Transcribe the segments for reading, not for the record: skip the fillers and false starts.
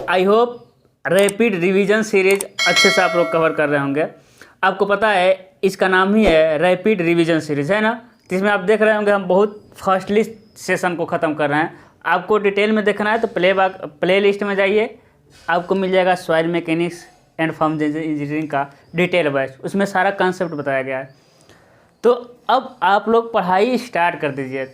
I hope rapid revision series अच्छे से आप लोग कवर कर रहे होंगे। आपको पता है इसका नाम ही है रैपिड रिवीजन सीरीज, है ना। जिसमें आप देख रहे होंगे हम बहुत फास्टली सेशन को ख़त्म कर रहे हैं। आपको डिटेल में देखना है तो प्ले लिस्ट में जाइए, आपको मिल जाएगा soil mechanics and farm engineering का डिटेल बैच, उसमें सारा कॉन्सेप्ट बताया गया है। तो अब आप लोग पढ़ाई स्टार्ट कर दीजिए,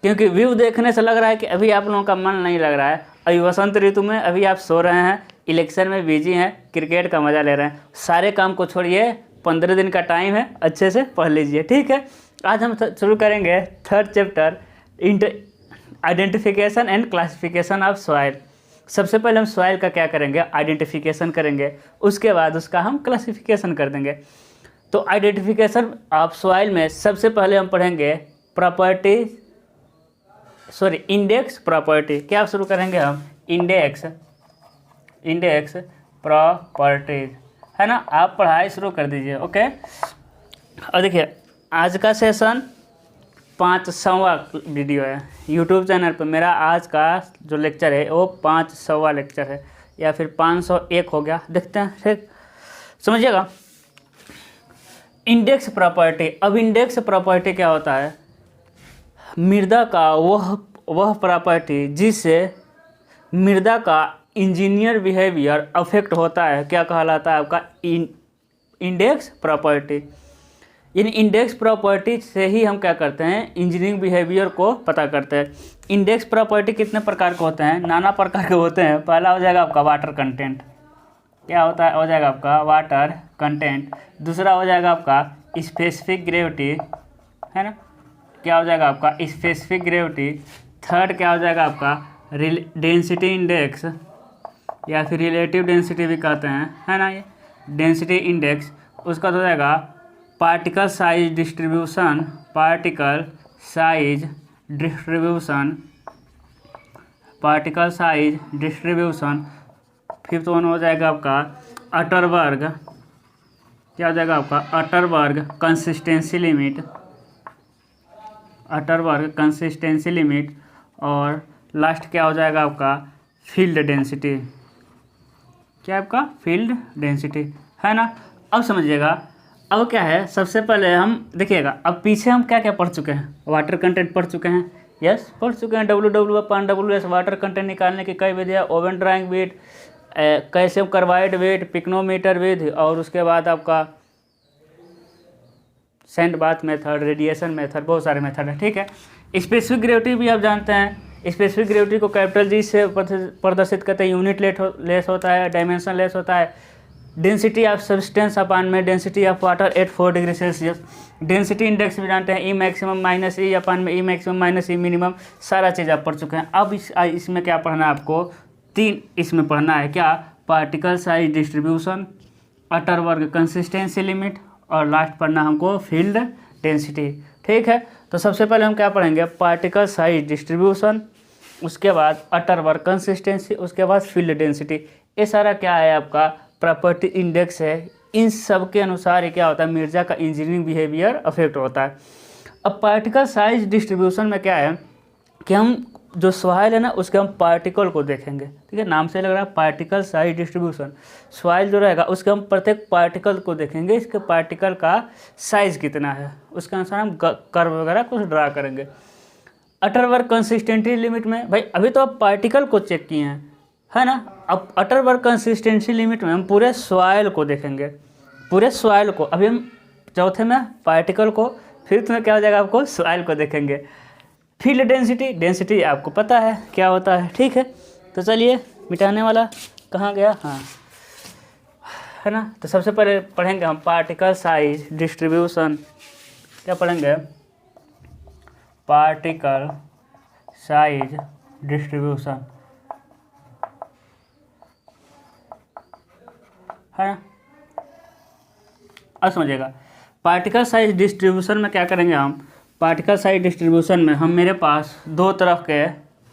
क्योंकि व्यू देखने से लग रहा है कि अभी आप लोगों का मन नहीं लग रहा है। अभी वसंत ऋतु में अभी आप सो रहे हैं, इलेक्शन में बिजी हैं, क्रिकेट का मज़ा ले रहे हैं। सारे काम को छोड़िए, 15 दिन का टाइम है, अच्छे से पढ़ लीजिए, ठीक है। आज हम शुरू करेंगे 3rd chapter identification and classification of soil. सबसे पहले हम सॉइल का क्या करेंगे, आइडेंटिफिकेशन करेंगे, उसके बाद उसका हम क्लासिफिकेशन कर देंगे। तो आइडेंटिफिकेशन ऑफ सॉइल में सबसे पहले हम पढ़ेंगे इंडेक्स प्रॉपर्टी। क्या शुरू करेंगे हम, इंडेक्स प्रॉपर्टीज, है ना। आप पढ़ाई शुरू कर दीजिए, ओके। और देखिए आज का सेशन 5वां वीडियो है यूट्यूब चैनल पर। मेरा आज का जो लेक्चर है वो 5वां लेक्चर है, या फिर 501 हो गया, देखते हैं, ठीक, समझिएगा। Index property. अब इंडेक्स प्रॉपर्टी क्या होता है, मृदा का वह प्रॉपर्टी जिससे मृदा का इंजीनियर बिहेवियर अफेक्ट होता है, क्या कहलाता है आपका, इंडेक्स प्रॉपर्टी। यानी इंडेक्स प्रॉपर्टी से ही हम क्या करते हैं, इंजीनियरिंग बिहेवियर को पता करते हैं। इंडेक्स प्रॉपर्टी कितने प्रकार के होते हैं, नाना प्रकार के होते हैं। पहला हो जाएगा आपका वाटर कंटेंट, क्या होता है, हो जाएगा आपका वाटर कंटेंट। दूसरा हो जाएगा आपका स्पेसिफिक ग्रेविटी, है ना, क्या हो जाएगा आपका स्पेसिफिक ग्रेविटी। थर्ड क्या हो जाएगा आपका डेंसिटी इंडेक्स, या फिर रिलेटिव डेंसिटी भी कहते हैं, है ना, ये डेंसिटी इंडेक्स। उसका हो जाएगा particle size distribution, fifth one हो जाएगा आपका अटरबर्ग, क्या हो जाएगा आपका अटरबर्ग कंसिस्टेंसी लिमिट। और लास्ट क्या हो जाएगा आपका फील्ड डेंसिटी, क्या आपका फील्ड डेंसिटी, है ना। अब समझिएगा, अब क्या है, सबसे पहले हम देखिएगा, अब पीछे हम क्या क्या पढ़ चुके हैं, वाटर कंटेंट पढ़ चुके हैं, यस पढ़ चुके हैं। WW/WS वाटर कंटेंट निकालने की कई विधियाँ, oven drying with, calcium carbide with, pycnometer with, और उसके बाद आपका sand bath method, radiation method, बहुत सारे मेथड है, ठीक है। स्पेसिफिक ग्रेविटी भी आप जानते हैं। स्पेसिफिक ग्रेविटी को कैपिटल G से प्रदर्शित करते हैं। यूनिट लेस होता है, डायमेंशन लेस होता है। डेंसिटी ऑफ सब्सटेंस अपान में density of water at 4 degree Celsius. Density index भी जानते हैं, E मैक्सिमम माइनस E अपान में E maximum minus E minimum. सारा चीज़ आप पढ़ चुके हैं। अब इसमें क्या पढ़ना है आपको, 3 इसमें पढ़ना है, क्या, particle size distribution, Atterberg consistency limit, और लास्ट पढ़ना हमको फील्ड डेंसिटी, ठीक है। तो सबसे पहले हम क्या पढ़ेंगे, पार्टिकल साइज डिस्ट्रीब्यूशन, उसके बाद अटरबर्ग कंसिस्टेंसी, उसके बाद फील्ड डेंसिटी। ये सारा क्या है आपका प्रॉपर्टी इंडेक्स है। इन सब के अनुसार ये क्या होता है, मृदा का इंजीनियरिंग बिहेवियर अफेक्ट होता है। अब पार्टिकल साइज डिस्ट्रीब्यूशन में क्या है कि हम जो सॉइल है ना, उसके हम पार्टिकल को देखेंगे, ठीक है। नाम से लग रहा है पार्टिकल साइज डिस्ट्रीब्यूशन। सॉइल जो रहेगा उसके हम प्रत्येक पार्टिकल को देखेंगे, इसके पार्टिकल का साइज कितना है, उसके अनुसार हम कर्व वगैरह कुछ ड्रा करेंगे। अटरबर्ग कंसिस्टेंसी लिमिट में भाई अभी तो आप पार्टिकल को चेक किए हैं, है ना। अब अटरबर्ग कंसिस्टेंसी लिमिट में हम पूरे सॉइल को देखेंगे, पूरे सॉइल को। अभी हम चौथे में पार्टिकल को, फिफ्थ में क्या हो जाएगा आपको सॉइल को देखेंगे। फील्ड डेंसिटी आपको पता है क्या होता है, ठीक है। तो चलिए, मिटाने वाला कहाँ गया, हाँ, है ना। तो सबसे पहले पढ़ेंगे हम पार्टिकल साइज डिस्ट्रीब्यूशन। क्या पढ़ेंगे, पार्टिकल साइज डिस्ट्रीब्यूशन, है ना। अब समझिएगा, पार्टिकल साइज डिस्ट्रीब्यूशन में क्या करेंगे हम, पार्टिकल साइज डिस्ट्रीब्यूशन में हम, मेरे पास 2 तरह के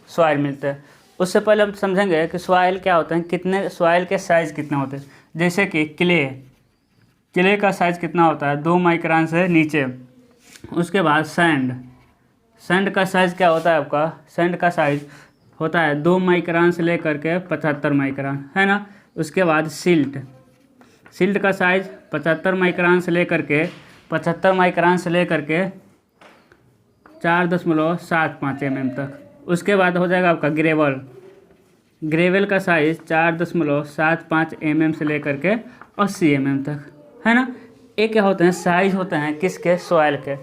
सॉइल मिलते हैं। उससे पहले हम समझेंगे कि सॉइल क्या होते हैं, कितने सॉइल के साइज़ कितने होते हैं। जैसे कि क्ले का साइज़ कितना होता है, 2 माइक्रोन से नीचे। उसके बाद सैंड का साइज़ क्या होता है आपका, सैंड का साइज़ होता है 2 माइक्रोन से लेकर के 75 माइक्रोन, है ना। उसके बाद सिल्ट का साइज़ 75 माइक्रोन से लेकर के 4.75 mm तक। उसके बाद हो जाएगा आपका ग्रेवल का साइज़ 4.75 mm से लेकर के 80 mm तक, है ना। ये क्या होते हैं, साइज़ होते हैं किसके, सॉइल के।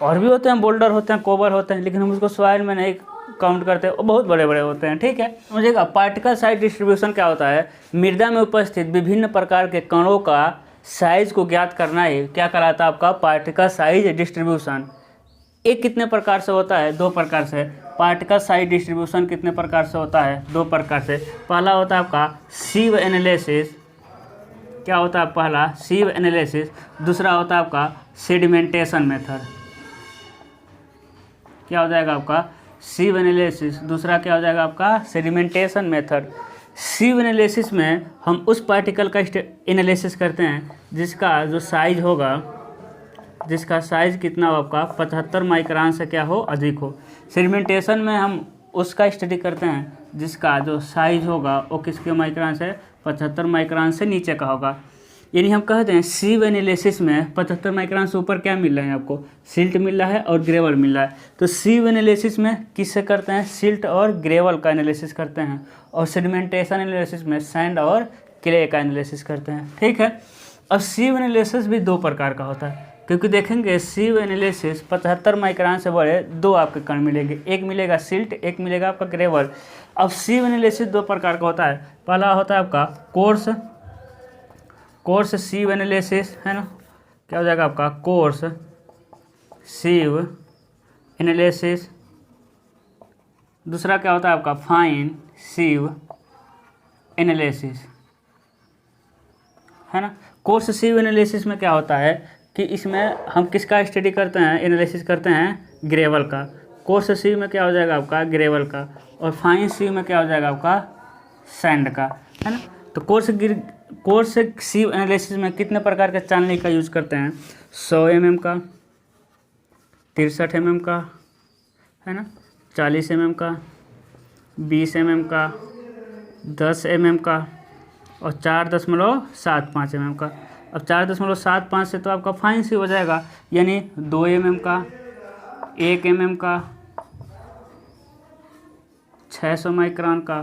और भी होते हैं, बोल्डर होते हैं, कोबर होते हैं, लेकिन हम उसको सॉइल में नहीं काउंट करते, वो बहुत बड़े बड़े होते हैं, ठीक है। समझिएगा पार्टिकल साइज डिस्ट्रीब्यूशन क्या होता है, मृदा में उपस्थित विभिन्न प्रकार के कणों का साइज को ज्ञात करना ही क्या कहलाता है आपका, पार्टिकल साइज डिस्ट्रीब्यूशन। ये कितने प्रकार से होता है, 2 प्रकार से। पार्टिकल साइज डिस्ट्रीब्यूशन कितने प्रकार से होता है, 2 प्रकार से। पहला होता है आपका सीव एनालिसिस, क्या होता है पहला, सीव एनालिसिस। दूसरा होता है आपका सेडिमेंटेशन मेथड, क्या हो जाएगा आपका, सीव एनालिसिस। दूसरा क्या हो जाएगा आपका, सेडिमेंटेशन मेथड। सीव एनालिसिस में हम उस पार्टिकल का एनालिसिस करते हैं जिसका जो साइज होगा, जिसका साइज कितना हो आपका 75 माइक्रोन से क्या हो, अधिक हो। सेडिमेंटेशन में हम उसका स्टडी करते हैं जिसका जो साइज होगा वो किसके माइक्रोन से, 75 माइक्रोन से नीचे का होगा। यानी हम कहते हैं सीव एनालिसिस में 75 माइक्रोन से ऊपर क्या मिल रहा है आपको, सिल्ट मिल रहा है और ग्रेवल मिल रहा है। तो सीव एनालिसिस में किससे करते हैं, सिल्ट और ग्रेवल का एनालिसिस करते हैं। और सेडिमेंटेशन एनालिसिस में सैंड और क्ले का एनालिसिस करते हैं, ठीक है। अब सीव एनालिसिस भी 2 प्रकार का होता है, क्योंकि देखेंगे सीव एनालिसिस 75 माइक्रोन से बड़े 2 आपके कण मिलेंगे, एक मिलेगा सिल्ट, एक मिलेगा आपका ग्रेवल। अब सीव एनालिसिस 2 प्रकार का होता है। पहला होता है आपका कोर्स सीव एनालिसिस, है ना, क्या हो जाएगा आपका कोर्स सीव एनालिसिस। दूसरा क्या होता है आपका फाइन सीव एनालिसिस, है ना। कोर्स सीव एनालिसिस में क्या होता है कि इसमें हम किसका स्टडी करते हैं, एनालिसिस करते हैं ग्रेवल का। कोर्स सीव में क्या हो जाएगा आपका, ग्रेवल का। और फाइन सीव में क्या हो जाएगा आपका, सैंड का, है ना। तो कोर्स सीव एनालिसिस में कितने प्रकार के चालनी का यूज करते हैं, 100 mm का, 63 mm का, है ना, 40 mm का, 20 mm का, 10 mm का और 4.75 mm का। अब 4.75 से तो आपका फाइन सी हो जाएगा, यानी 2 mm का, 1 mm का, 600 माइक्रोन का,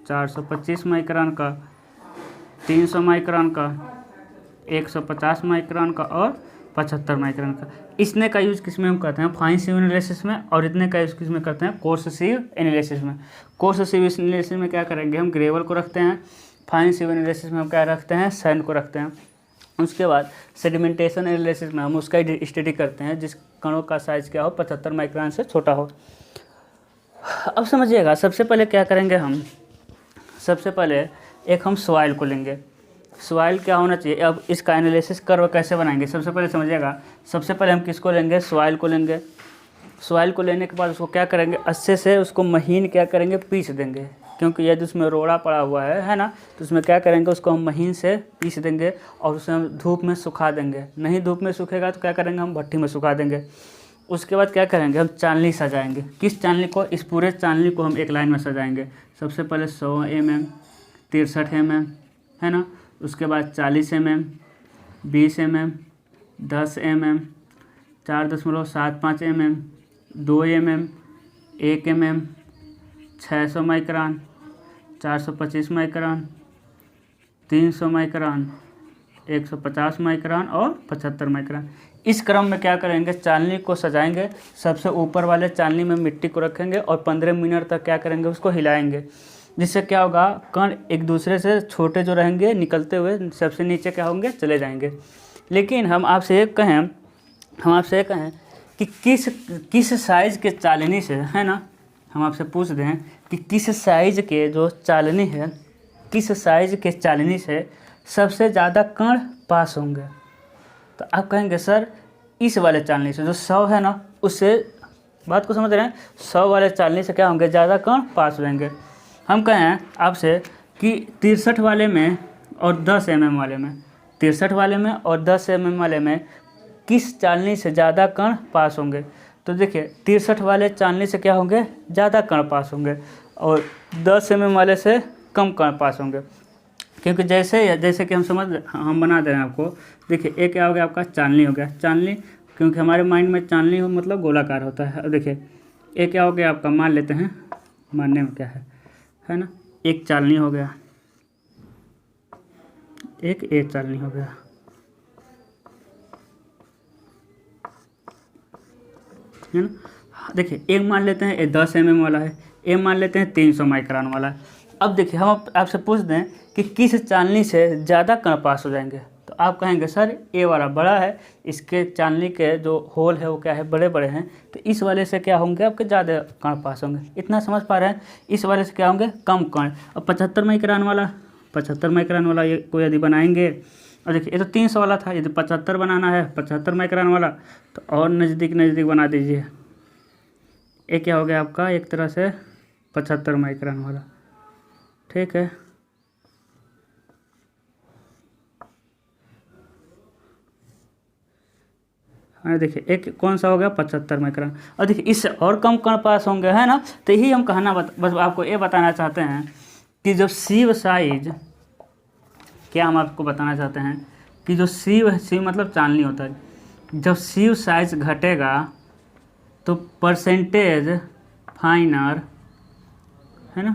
425 माइक्रोन का, 300 माइक्रोन का, 150 माइक्रोन का और 75 माइक्रोन का। इसने का यूज़ किस में हम करते हैं, फाइन सीव एनालिसिस में। और इतने का यूज़ किस में करते हैं, कोर्स सीव एनालिसिस में। कोर्स सीव एनालिसिस में क्या करेंगे, हम ग्रेवल को रखते हैं। फाइन सीव एनालिसिस में हम क्या रखते हैं, सैंड को रखते हैं। उसके बाद सेडिमेंटेशन एनालिसिस में हम उसका स्टडी करते हैं जिस कणों का साइज़ क्या हो, 75 माइक्रोन से छोटा हो। अब समझिएगा, सबसे पहले क्या करेंगे हम, सबसे पहले एक हम सॉइल को लेंगे। सॉइल क्या होना चाहिए, अब इसका एनालिसिस कर्व कैसे बनाएंगे, सबसे पहले समझिएगा। सबसे पहले हम किसको लेंगे, सॉइल को लेंगे। सॉइल को लेने के बाद उसको क्या करेंगे, अच्छे से उसको महीन क्या करेंगे, पीस देंगे। क्योंकि यदि उसमें रोड़ा पड़ा हुआ है ना, तो उसमें क्या करेंगे, उसको हम महीन से पीस देंगे और उसे हम धूप में सुखा देंगे। नहीं धूप में सूखेगा तो क्या करेंगे, हम भट्टी में सुखा देंगे। उसके बाद क्या करेंगे, हम चालनी सजाएंगे। किस चालनी को, इस पूरे चालनी को हम एक लाइन में सजाएंगे। सबसे पहले 100 mm, 63 mm, है ना। उसके बाद 40 mm, 20 mm, 10 mm, 4.75 mm, 2 mm, 1 mm, 600 micron, 425 micron, 300 micron, 150 micron और 75 माइक्रोन। इस क्रम में क्या करेंगे, चालनी को सजाएंगे। सबसे ऊपर वाले चालनी में मिट्टी को रखेंगे और 15 मिनट तक क्या करेंगे, उसको हिलाएंगे। जिससे क्या होगा, कण एक दूसरे से छोटे जो रहेंगे निकलते हुए सबसे नीचे क्या होंगे, चले जाएंगे। लेकिन हम आपसे ये कहें कि किस साइज़ के चालनी से, है ना, हम आपसे पूछ दें कि किस साइज़ के जो चालनी है, किस साइज़ के चालनी से सबसे ज़्यादा कण पास होंगे, तो आप कहेंगे सर इस वाले चालनी से, जो 100 है ना, उससे, बात को समझ रहे हैं, 100 वाले चालनी से क्या होंगे, ज़्यादा कण पास होंगे। हम कहें आपसे कि 63 वाले में और 10 mm वाले में, 63 वाले में और 10 mm वाले में किस चालनी से ज़्यादा कण पास होंगे, तो देखिए 63 वाले चालनी से क्या होंगे, ज़्यादा कण पास होंगे। और 10 mm वाले से कम कण पास होंगे। क्योंकि जैसे कि हम बना दे रहे हैं आपको। देखिए एक क्या हो गया आपका चांदनी हो गया, चांदनी, क्योंकि हमारे माइंड में चांदनी हो मतलब गोलाकार होता है। अब देखिए एक क्या हो गया आपका, मान लेते हैं, मानने में क्या है ना, एक चांदनी हो गया, एक चांदनी हो गया, है ना। देखिए एक मान लेते हैं ये 10 mm वाला है, एक मान लेते हैं 300 माइक्रोन वाला है। अब देखिए हम आपसे पूछ दें कि किस चांदनी से ज़्यादा कण पास हो जाएंगे, तो आप कहेंगे सर ये वाला बड़ा है, इसके चांदनी के जो होल है वो क्या है, बड़े बड़े हैं, तो इस वाले से क्या होंगे आपके ज़्यादा कण पास होंगे। इतना समझ पा रहे हैं, इस वाले से क्या होंगे, कम कण। अब 75 माइक्रोन वाला ये को यदि बनाएंगे, और देखिए ये तो 300 वाला था, यदि 75 बनाना है, 75 माइक्रोन वाला, तो और नज़दीक बना दीजिए। ये क्या हो गया आपका, एक तरह से 75 माइक्रोन वाला, ठीक है। हाँ देखिए एक कौन सा हो गया, 75 माइक्रोन। और देखिए इससे और कम कण पास होंगे, है ना। तो यही हम बस आपको ये बताना चाहते हैं कि जो सीव साइज, क्या हम आपको बताना चाहते हैं कि जो सीव मतलब चांदनी होता है, जब सीव साइज घटेगा तो परसेंटेज फाइनर, है ना,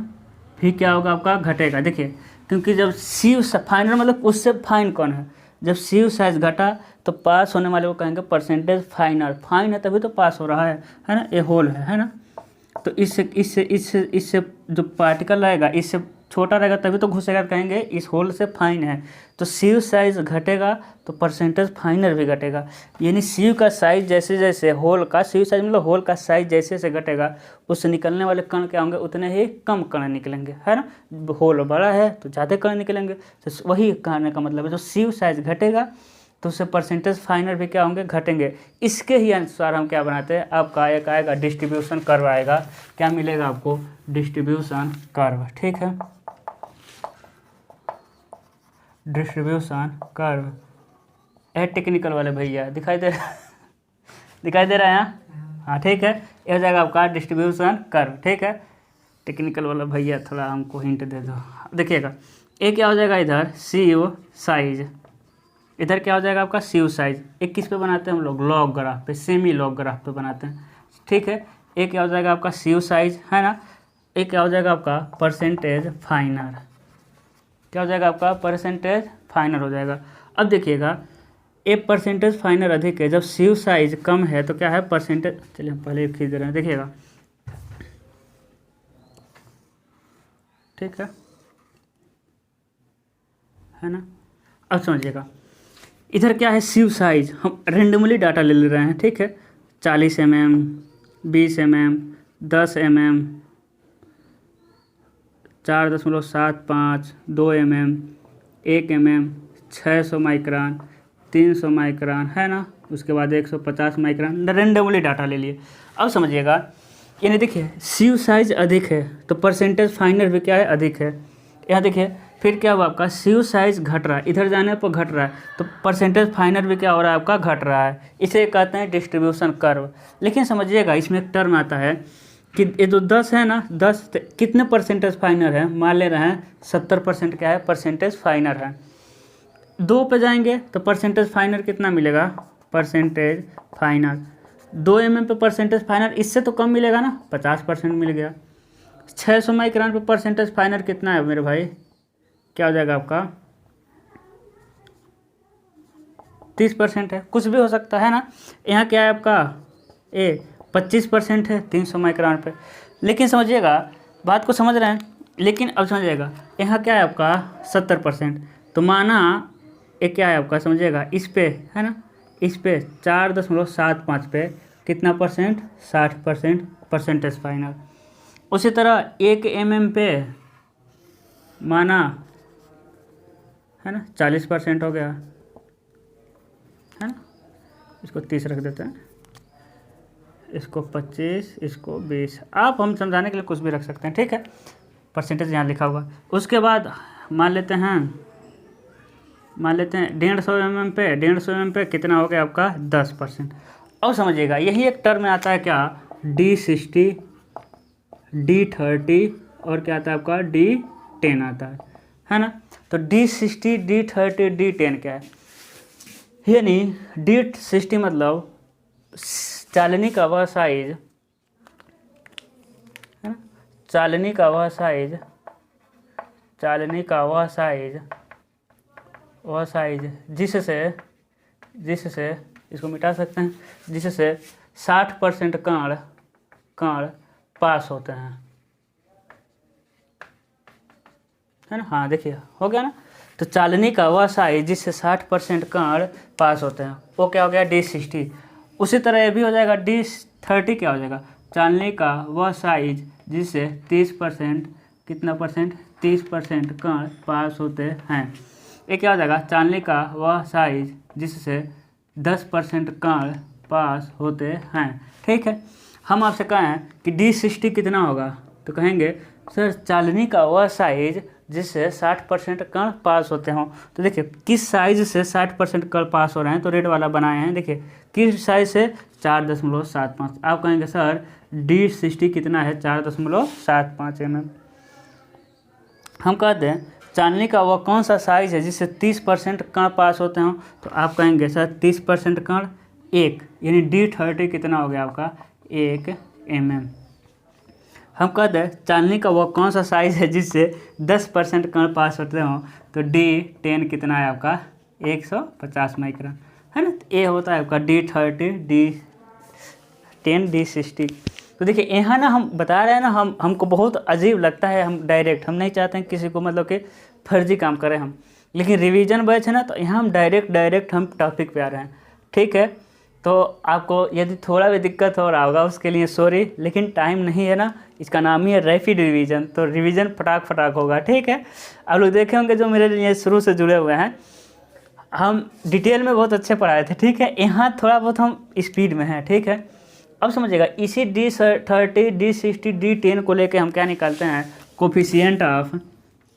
फिर क्या होगा आपका, घटेगा। देखिए क्योंकि जब सीव फाइनर मतलब उससे फाइन कौन है, जब सीव साइज घटा तो पास होने वाले को कहेंगे परसेंटेज फाइनर। फाइन है तभी तो पास हो रहा है ना, ये होल है ना। तो इससे जो पार्टिकल रहेगा इससे छोटा रहेगा तभी तो घुसेगा, कहेंगे इस होल से फाइन है। तो सीव साइज घटेगा तो परसेंटेज फाइनर भी घटेगा। यानी सीव का साइज जैसे जैसे होल का, सीव साइज मतलब होल का साइज जैसे जैसे घटेगा, उससे निकलने वाले कण क्या होंगे, उतने ही कम कण निकलेंगे, है ना। होल बड़ा है तो ज़्यादा कण निकलेंगे। तो वही कहने का मतलब है, जो सीव साइज घटेगा तो उससे परसेंटेज फाइनर भी क्या होंगे, घटेंगे। इसके ही अनुसार हम क्या बनाते हैं, आपका एक आएगा डिस्ट्रीब्यूशन कर्व आएगा। क्या मिलेगा आपको, डिस्ट्रीब्यूशन कर्व, ठीक है। डिस्ट्रीब्यूशन कर्व ए टेक्निकल वाले भैया दिखाई दे रहा है, हाँ ठीक है। ये हो जाएगा आपका डिस्ट्रीब्यूशन कर्व, ठीक है। टेक्निकल वाला भैया थोड़ा हमको हिंट दे दो। देखिएगा ये क्या हो जाएगा, इधर सीव साइज, इधर क्या हो जाएगा आपका सीव साइज। एक किस पे बनाते हैं हम लोग, लॉग ग्राफ पे, सेमी लॉग ग्राफ पे बनाते हैं, ठीक है। एक क्या हो जाएगा आपका सीव साइज, है ना। एक क्या हो जाएगा आपका परसेंटेज फाइनर, क्या हो जाएगा आपका परसेंटेज फाइनर हो जाएगा। अब देखिएगा एक परसेंटेज फाइनर अधिक है, जब सीव साइज कम है तो क्या है, परसेंटेज, चलिए हम पहले खींच दे रहे हैं, देखिएगा, ठीक है ना। अब समझिएगा इधर क्या है, सीव साइज हम रेंडमली डाटा ले रहे हैं, ठीक है। 40 mm, 20 mm, 10 mm, 4.75, 2 mm, 1 mm, 600 micron, 300 micron, है ना। उसके बाद 150 माइक्रोन, रेंडमली डाटा ले लिए। अब समझिएगा यानी देखिए सीव साइज अधिक है तो परसेंटेज फाइनर भी क्या है, अधिक है। यहाँ देखिए फिर क्या हुआ आपका, सीव साइज घट रहा है, इधर जाने पर घट रहा है, तो परसेंटेज फाइनर भी क्या हो रहा है आपका, घट रहा है। इसे कहते हैं डिस्ट्रीब्यूशन कर्व। लेकिन समझिएगा इसमें एक टर्म आता है कि ये जो 10 है ना, 10 कितने परसेंटेज फाइनर है, मान ले रहे हैं 70% क्या है, परसेंटेज फाइनर है। 2 पे जाएंगे तो परसेंटेज फाइनर कितना मिलेगा, परसेंटेज फाइनर 2 mm पे परसेंटेज फाइनर, इससे तो कम मिलेगा ना, 50% मिल गया। 600 माइक्रोन पे परसेंटेज फाइनर कितना है मेरे भाई, क्या हो जाएगा आपका 30% है, कुछ भी हो सकता है ना। यहाँ क्या है आपका 25% है 300 माइक्रोन पे। लेकिन समझिएगा बात को समझ रहे हैं, लेकिन अब समझिएगा यहाँ क्या है आपका 70%, तो माना ये क्या है आपका, समझिएगा इस पे है ना, इस पे 4.75 पे कितना परसेंट, 60% परसेंटेज फाइनल। उसी तरह 1 mm पे माना है ना 40% हो गया, है ना। इसको 30 रख देते हैं, इसको 25, इसको 20, आप हम समझाने के लिए कुछ भी रख सकते हैं, ठीक है। परसेंटेज यहाँ लिखा हुआ। उसके बाद मान लेते हैं 150 mm पे, 150 mm पे कितना हो गया आपका 10%। अब समझिएगा यही एक टर्म में आता है क्या, D60, D30 और क्या आता है आपका D10 आता है ना। तो D60, D30, D10 क्या है, यानी D60 मतलब चालनी का वह साइज है ना, चालनी का वह साइज जिससे इसको मिटा सकते हैं, जिससे 60% कण पास होते हैं, है ना। हाँ देखिए हो गया ना। तो चालनी का वह साइज जिससे 60% कण पास होते हैं वो क्या हो गया D60। उसी तरह ये भी हो जाएगा D30, क्या हो जाएगा, चालनी का वह साइज जिससे 30% कितना परसेंट 30% कण पास होते हैं। ये क्या हो जाएगा, चालनी का वह साइज जिससे 10% कण पास होते हैं। ठीक है, हम आपसे कहें कि D60 कितना होगा, तो कहेंगे सर चालनी का वह साइज जिससे 60% कण पास होते हों। तो देखिए किस साइज से 60% कण पास हो रहे हैं, तो रेड वाला बनाए हैं। देखिए किस साइज से 4.75। आप कहेंगे सर D60 कितना है, 4.75 mm। हम कहते हैं चालनी का वह कौन सा साइज है जिससे 30% कण पास होते हों, तो आप कहेंगे सर 30% कण 1, यानी D30 कितना हो गया आपका 1 mm। हम कहते हैं चालनी का वह कौन सा साइज है जिससे 10% कण पास होते हों, तो D10 कितना है आपका 150 माइक्रोन, है ना। तो ये होता है आपका D30, D10, D60। तो देखिए यहाँ ना हम बता रहे हैं ना, हमको बहुत अजीब लगता है, हम नहीं चाहते हैं किसी को मतलब कि फर्जी काम करें हम, लेकिन रिवीजन बैच है ना, तो यहाँ हम डायरेक्ट हम टॉपिक पे आ रहे हैं। ठीक है, तो आपको यदि थोड़ा भी दिक्कत हो रहा होगा उसके लिए सॉरी, लेकिन टाइम नहीं है ना, इसका नाम ही है रैपिड रिवीजन, तो रिवीजन फटाक होगा। ठीक है, आप लोग देखे होंगे जो मेरे लिए शुरू से जुड़े हुए हैं, हम डिटेल में बहुत अच्छे पढ़ाए थे। ठीक है, यहाँ थोड़ा बहुत हम स्पीड में हैं। ठीक है, अब समझिएगा इसी D30, D60, D10 को लेके हम क्या निकालते हैं,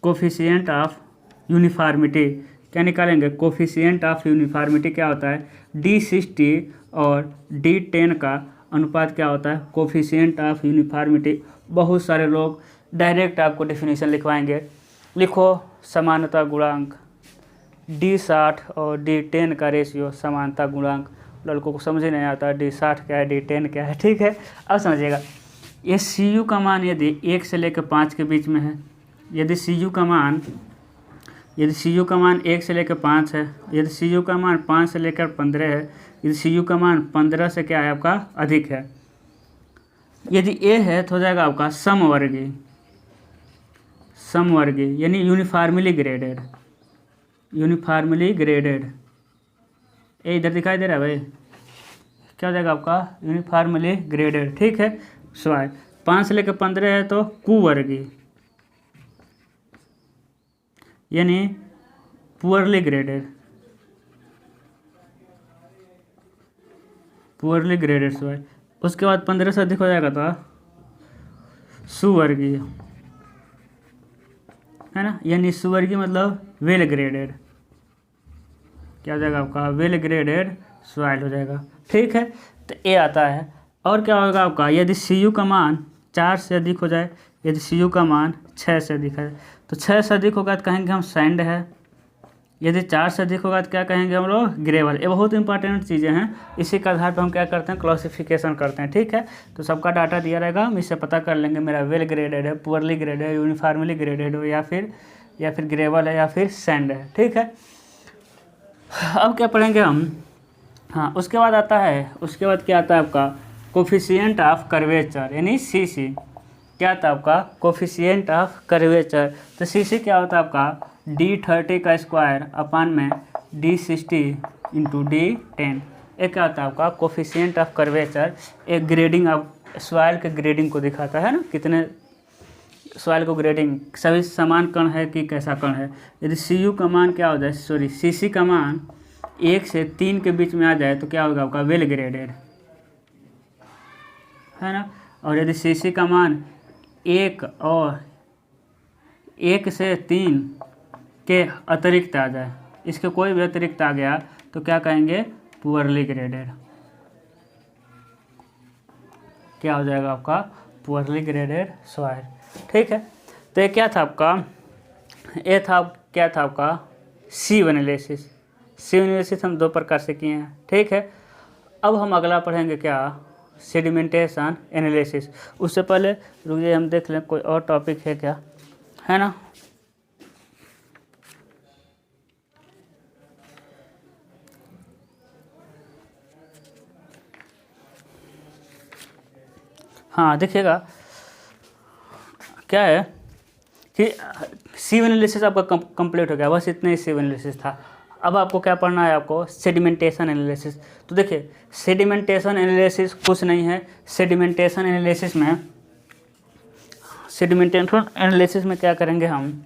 कोफिशिएंट ऑफ यूनिफॉर्मिटी। क्या निकालेंगे, कोफिशिएंट ऑफ यूनिफॉर्मिटी क्या होता है, D60 और D10 का अनुपात क्या होता है, कोफिशिएंट ऑफ यूनिफॉर्मिटी। बहुत सारे लोग डायरेक्ट आपको डेफिनेशन लिखवाएंगे, लिखो समानता गुणांक, D60 और D10 का रेशियो समानता गुणांक। लड़कों को समझ ही नहीं आता D60 क्या है, D10 क्या है। ठीक है, अब समझिएगा ये CU का मान यदि 1 से लेकर 5 के बीच में है, यदि CU का मान 1 से लेकर 5 है, यदि CU का मान 5 से लेकर 15 है, यदि CU का मान 15 से क्या है आपका अधिक है, यदि A है तो हो जाएगा आपका समवर्गीय यानी यूनिफॉर्मली ग्रेडेड। ये इधर दिखाई दे रहा है भाई, क्या हो जाएगा आपका यूनिफॉर्मली ग्रेडेड। ठीक है, स्वाय 5 से लेकर 15 है तो कुवर्गीय यानी पुअरली ग्रेडेड स्वाय। उसके बाद 15 से अधिक हो जाएगा तो सुवर्गीय, है ना, यानी सुवर्गीय मतलब वेल ग्रेडेड। क्या हो जाएगा आपका वेल ग्रेडेड सॉइल हो जाएगा। ठीक है, तो ये आता है। और क्या होगा आपका, यदि CU का मान 4 से अधिक हो जाए, यदि CU का मान 6 से अधिक है, तो 6 से अधिक होगा तो कहेंगे हम सैंड है, यदि 4 से अधिक होगा तो क्या कहेंगे हम लोग ग्रेवल। ये बहुत इंपॉर्टेंट चीज़ें हैं, इसी के आधार पर हम क्या करते हैं क्लासिफिकेशन करते हैं। ठीक है, तो सबका डाटा दिया रहेगा, हम इससे पता कर लेंगे मेरा वेल ग्रेडेड है, पुअरली ग्रेडेड है, यूनिफॉर्मली ग्रेडेड हो, या फिर ग्रेवल है, या फिर सैंड है। ठीक है, अब क्या पढ़ेंगे हम, हाँ उसके बाद आता है, उसके बाद क्या आता है आपका कोफिशिएंट ऑफ कर्वेचर यानी CC। क्या आता है आपका कोफिशिएंट ऑफ कर्वेचर, तो CC क्या होता है आपका D30 का स्क्वायर अपान में D60 इंटू D10। एक क्या होता है आपका कोफिशिएंट ऑफ कर्वेचर, एक ग्रेडिंग ऑफ सॉइल के ग्रेडिंग को दिखाता है ना, कितने सॉइल को ग्रेडिंग, सभी समान कण है कि कैसा कण है। यदि CU का मान क्या हो जाए, CC का मान 1 से 3 के बीच में आ जाए तो क्या होगा आपका वेल ग्रेडेड, है ना। और यदि CC का मान 1 से 3 के अतिरिक्त आ जाए, इसके कोई भी अतिरिक्त आ गया तो क्या कहेंगे पुअरली ग्रेडेड। क्या हो जाएगा आपका पुअरली ग्रेडेड सॉइल। ठीक है, तो ये क्या था आपका, ये था क्या था आपका सीव एनालिसिस। सीव एनालिसिस हम 2 प्रकार से किए हैं, ठीक है। अब हम अगला पढ़ेंगे क्या, सेडिमेंटेशन एनालिसिस। उससे पहले रुकिए हम देख लें कोई और टॉपिक है क्या, है ना। हाँ देखिएगा क्या है कि सीव एनालिसिस आपका कंप्लीट हो गया, बस इतना ही सीव एनालिसिस था। अब आपको क्या पढ़ना है, आपको सेडिमेंटेशन एनालिसिस। तो देखिए सेडिमेंटेशन एनालिसिस कुछ नहीं है, सेडिमेंटेशन एनालिसिस में क्या करेंगे हम,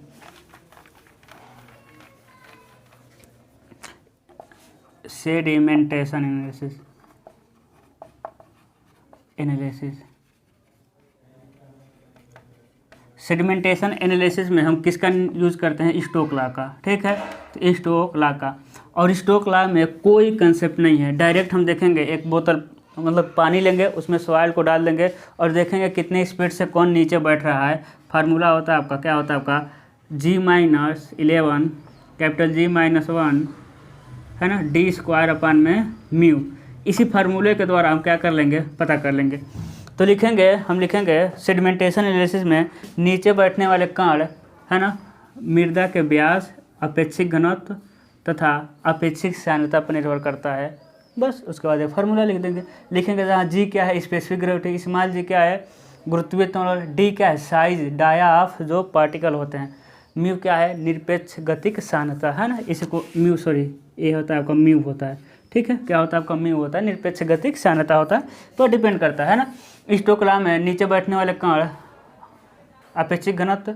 सेडिमेंटेशन एनालिसिस में हम किसका यूज़ करते हैं, स्टोक लॉ का, ठीक है। तो स्टोक लॉ का, और स्टोक लॉ में कोई कंसेप्ट नहीं है, डायरेक्ट हम देखेंगे एक बोतल मतलब पानी लेंगे, उसमें सॉइल को डाल देंगे और देखेंगे कितने स्पीड से कौन नीचे बैठ रहा है। फार्मूला होता है आपका, क्या होता है आपका, G-11 कैपिटल G-1 है ना, d²/μ। इसी फार्मूले के द्वारा हम क्या कर लेंगे, पता कर लेंगे। तो हम लिखेंगे सेडिमेंटेशन एनालिसिस में नीचे बैठने वाले कण है ना, मृदा के व्यास, अपेक्षिक घनत्व तथा अपेक्षिक सांद्रता पर निर्भर करता है। बस उसके बाद एक फार्मूला लिखेंगे जहाँ जी क्या है, स्पेसिफिक ग्रेविटी, स्मॉल जी क्या है, गुरुत्वीय त्वरण, डी क्या है, साइज डाया ऑफ जो पार्टिकल होते हैं, म्यू क्या है, निरपेक्ष गतिक सांद्रता, है ना। इसी को म्यू, सॉरी ये होता है आपका म्यू होता है, ठीक है। क्या होता है आपका, म्यू होता है, निरपेक्ष गतिक सांद्रता होता है। तो डिपेंड करता है ना। स्टोक लॉ में नीचे बैठने वाले कण, अपेक्षिक घनत्व,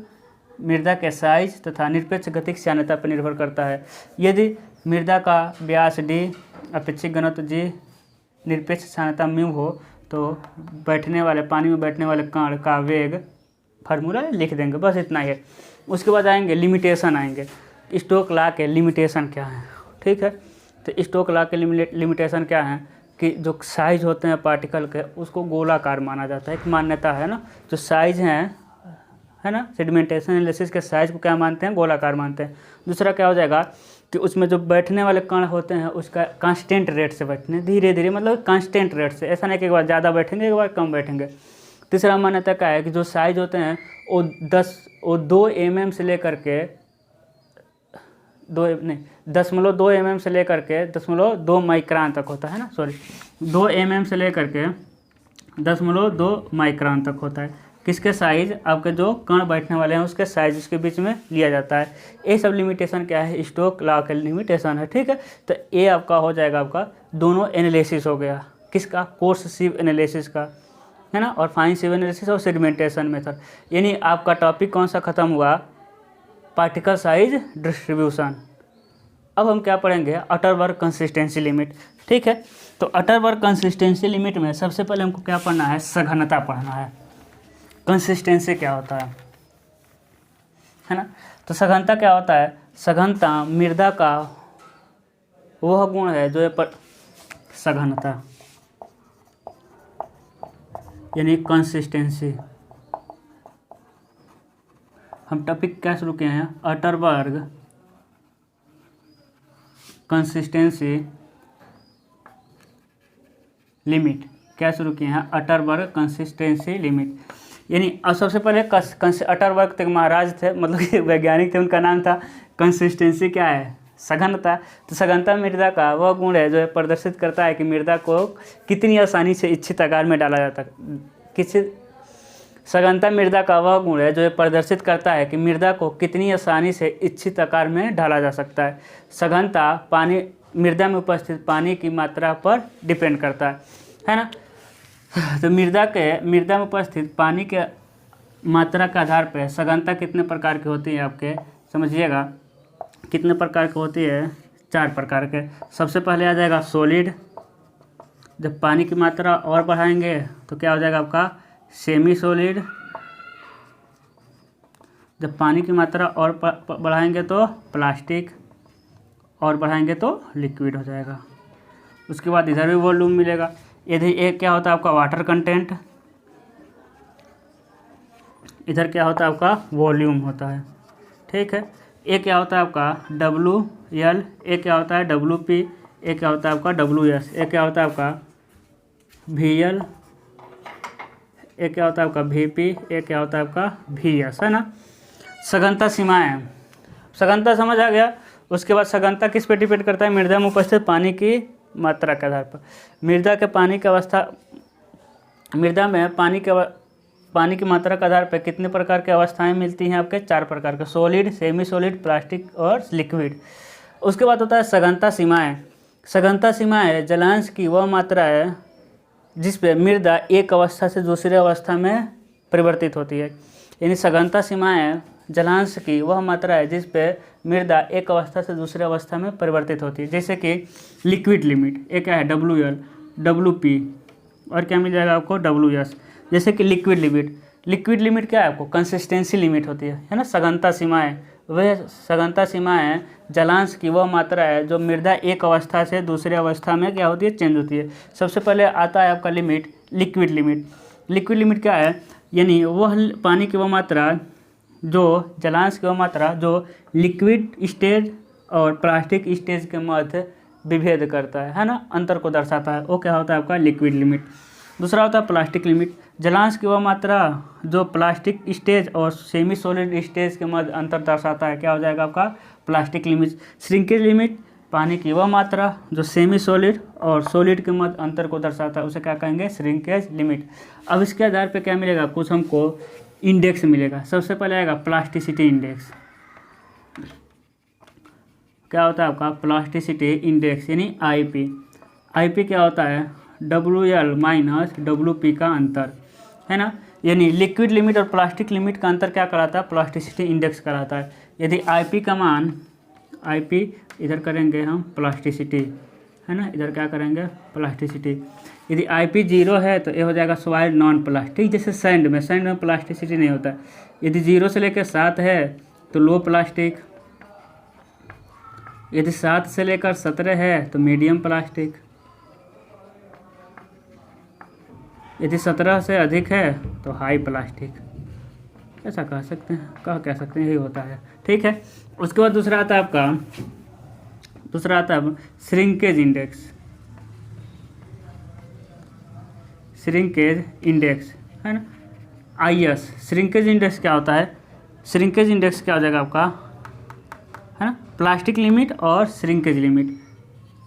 मृदा के साइज तथा निरपेक्ष गतिक सांद्रता पर निर्भर करता है। यदि मृदा का व्यास डी, अपेक्षिक घनत्व जी, निरपेक्ष सांद्रता म्यू हो तो बैठने वाले पानी में बैठने वाले कण का वेग, फार्मूला लिख देंगे, बस इतना ही है। उसके बाद आएंगे लिमिटेशन, आएंगे स्टोक लॉ के लिमिटेशन क्या है, ठीक है। तो स्टोक लॉ के लिमिटेशन क्या है कि जो साइज होते हैं पार्टिकल के उसको गोलाकार माना जाता है, एक मान्यता है ना। जो साइज है ना, सेडिमेंटेशन एनालिसिस के साइज को क्या मानते हैं, गोलाकार मानते हैं। दूसरा क्या हो जाएगा कि उसमें जो बैठने वाले कण होते हैं उसका कांस्टेंट रेट से बैठने, धीरे धीरे, मतलब कांस्टेंट रेट से, ऐसा नहीं कि एक बार ज़्यादा बैठेंगे एक बार कम बैठेंगे। तीसरा मान्यता क्या है कि जो साइज होते हैं वो 2 mm से लेकर के 2 mm से लेकर के 0.2 माइक्रोन तक होता है ना, सॉरी 2 mm से लेकर के 0.2 माइक्रोन तक होता है। किसके साइज, आपके जो कण बैठने वाले हैं उसके साइज उसके बीच में लिया जाता है। ये सब लिमिटेशन क्या है, स्टोक लॉ के लिमिटेशन है, ठीक है। तो ये आपका हो जाएगा, आपका दोनों एनालिसिस हो गया, किसका, कोर्स सीव एनालिसिस का, है ना, और फाइन सीव एनालिसिस और सेडिमेंटेशन मेथड। यानी आपका टॉपिक कौन सा खत्म हुआ, पार्टिकल साइज डिस्ट्रीब्यूशन। अब हम क्या पढ़ेंगे, अटरबर्ग कंसिस्टेंसी लिमिट, ठीक है। तो अटरबर्ग कंसिस्टेंसी लिमिट में सबसे पहले हमको क्या पढ़ना है, सघनता पढ़ना है। कंसिस्टेंसी क्या होता है ना। तो सघनता क्या होता है, सघनता मृदा का वह गुण है जो पर सघनता यानी कंसिस्टेंसी। हम टॉपिक क्या शुरू किए हैं, अटरबर्ग कंसिस्टेंसी लिमिट, क्या शुरू किए हैं, अटरबर्ग कंसिस्टेंसी लिमिट। यानी अब सबसे पहले अटरबर्ग तक महाराज थे, मतलब कि वैज्ञानिक थे, उनका नाम था। कंसिस्टेंसी क्या है, सघनता। तो सघनता मृदा का वह गुण है जो प्रदर्शित करता है कि मृदा को कितनी आसानी से इच्छित आकार में डाला जाता है। सघनता मृदा का वह गुण है जो प्रदर्शित करता है कि मृदा को कितनी आसानी से इच्छित आकार में ढाला जा सकता है। सघनता पानी, मृदा में उपस्थित पानी की मात्रा पर डिपेंड करता है ना। तो मृदा में उपस्थित पानी के मात्रा के आधार पर सघनता कितने प्रकार की होती है, आपके समझिएगा कितने प्रकार की होती है, 4 प्रकार के। सबसे पहले आ जाएगा सॉलिड, जब पानी की मात्रा और बढ़ाएंगे तो क्या हो जाएगा आपका सेमी सॉलिड, जब पानी की मात्रा और बढ़ाएंगे तो प्लास्टिक, और बढ़ाएंगे तो लिक्विड हो जाएगा। उसके बाद इधर भी वॉल्यूम मिलेगा। यदि एक क्या होता है आपका वाटर कंटेंट, इधर क्या होता है आपका वॉल्यूम होता है, ठीक है। ए क्या होता है आपका WL, ए क्या होता है WP, ए क्या होता है आपका WS, ए क्या होता है आपका VL, ए क्या होता है आपका VP, ए क्या होता है आपका VS, है ना। सघनता सीमाएं, सघनता समझ आ गया। उसके बाद सघनता किस पे डिपेंड करता है? मृदा में उपस्थित पानी की मात्रा के आधार पर। मृदा के पानी की अवस्था, मृदा में पानी की मात्रा के आधार पर कितने प्रकार की अवस्थाएं मिलती हैं आपके? 4 प्रकार के, सॉलिड, सेमी सॉलिड, प्लास्टिक और लिक्विड। उसके बाद होता है सघनता सीमाएं। सघनता सीमाएं जलांश की वह मात्रा है जिस पे मृदा एक अवस्था से दूसरे अवस्था में परिवर्तित होती है। यानी सघनता सीमाएं जलांश की वह मात्रा है जिस पे मृदा एक अवस्था से दूसरे अवस्था में परिवर्तित होती है। जैसे कि लिक्विड लिमिट, एक क्या है WL, WP और क्या मिल जाएगा आपको WS। जैसे कि लिक्विड लिमिट क्या है आपको? कंसिस्टेंसी लिमिट होती है ना। सघनता सीमाएं, वह सघनता सीमाएं जलांश की वह मात्रा है जो मृदा एक अवस्था से दूसरे अवस्था में क्या होती है? चेंज होती है। सबसे पहले आता है आपका लिमिट, लिक्विड लिमिट क्या है? यानी वह पानी की वह मात्रा जो जलांश की वह मात्रा जो लिक्विड स्टेज और प्लास्टिक स्टेज के मध्य विभेद करता है ना, अंतर को दर्शाता है, वो क्या होता है आपका लिक्विड लिमिट। दूसरा होता है प्लास्टिक लिमिट, जलांश की वह मात्रा जो प्लास्टिक स्टेज और सेमी सॉलिड स्टेज के मध्य अंतर दर्शाता है, क्या हो जाएगा आपका प्लास्टिक लिमिट। श्रिंकेज लिमिट, पानी की वह मात्रा जो सेमी सॉलिड और सॉलिड के मध्य अंतर को दर्शाता है, उसे क्या कहेंगे? Shrinkage limit. अब इसके आधार पर क्या मिलेगा? कुछ हमको इंडेक्स मिलेगा। सबसे पहले आएगा प्लास्टिसिटी इंडेक्स। क्या होता है आपका? प्लास्टिसिटी इंडेक्स यानी IP क्या होता है? WL माइनस WP का अंतर, है ना। यानी लिक्विड लिमिट और प्लास्टिक लिमिट का अंतर क्या कराता है? प्लास्टिसिटी इंडेक्स कराता है। यदि IP का मान, IP इधर करेंगे हम प्लास्टिसिटी, है ना, इधर क्या करेंगे? प्लास्टिसिटी। यदि IP 0 है तो ये हो जाएगा सॉइल नॉन प्लास्टिक। जैसे सैंड में प्लास्टिसिटी नहीं होता है। यदि 0 से लेकर 7 है तो लो प्लास्टिक, यदि 7 से लेकर 17 है तो मीडियम प्लास्टिक, यदि 17 से अधिक है तो हाई प्लास्टिक। ऐसा कह सकते हैं यही होता है, ठीक है। उसके बाद दूसरा आता है श्रिंकेज इंडेक्स, है ना। IS श्रिंकेज इंडेक्स क्या होता है? श्रिंकेज इंडेक्स क्या हो जाएगा आपका, है ना। प्लास्टिक लिमिट और श्रिंकेज लिमिट,